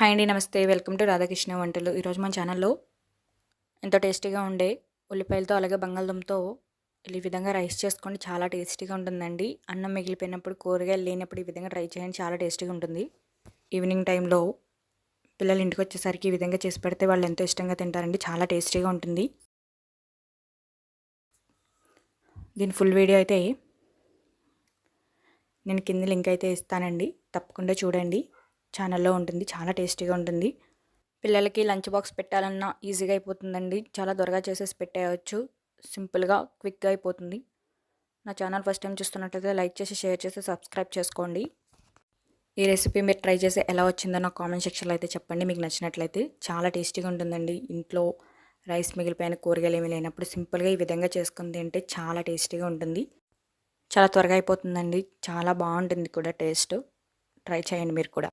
Hi అండి, నమస్తే. Welcome to Radhakrishna వంటలు. ఈరోజు మన ఛానల్లో ఎంతో టేస్టీగా ఉండే ఉల్లిపాయలతో అలాగే బంగాళదుంపతో ఈ విధంగా రైస్ చేసుకోండి. చాలా టేస్టీగా ఉంటుందండి. అన్నం మిగిలిపోయినప్పుడు, కూరగాయలు లేనప్పుడు ఈ విధంగా ట్రై చేయండి. చాలా టేస్టీగా ఉంటుంది. ఈవినింగ్ టైంలో పిల్లలు ఇంటికి వచ్చేసరికి ఈ విధంగా చేసి పెడితే వాళ్ళు ఎంతో ఇష్టంగా తింటారండి. చాలా టేస్టీగా ఉంటుంది. దీని ఫుల్ వీడియో అయితే నేను కింద లింక్ అయితే ఇస్తానండి. తప్పకుండా చూడండి. ఛానల్లో ఉంటుంది. చాలా టేస్టీగా ఉంటుంది. పిల్లలకి లంచ్ బాక్స్ పెట్టాలన్నా ఈజీగా అయిపోతుందండి. చాలా త్వరగా చేసేసి పెట్టేయవచ్చు. సింపుల్గా, క్విక్గా అయిపోతుంది. నా ఛానల్ ఫస్ట్ టైం చూస్తున్నట్లయితే లైక్ చేసి, షేర్ చేసి, సబ్స్క్రైబ్ చేసుకోండి. ఈ రెసిపీ మీరు ట్రై చేసి ఎలా వచ్చిందో నాకు కామెంట్ సెక్షన్లో అయితే చెప్పండి. మీకు నచ్చినట్లయితే చాలా టేస్టీగా ఉంటుందండి. ఇంట్లో రైస్ మిగిలిపోయిన, కూరగాయలు ఏమీ లేనప్పుడు సింపుల్గా ఈ విధంగా చేసుకుని తింటే చాలా టేస్టీగా ఉంటుంది. చాలా త్వరగా అయిపోతుందండి. చాలా బాగుంటుంది కూడా టేస్ట్. ట్రై చేయండి మీరు కూడా.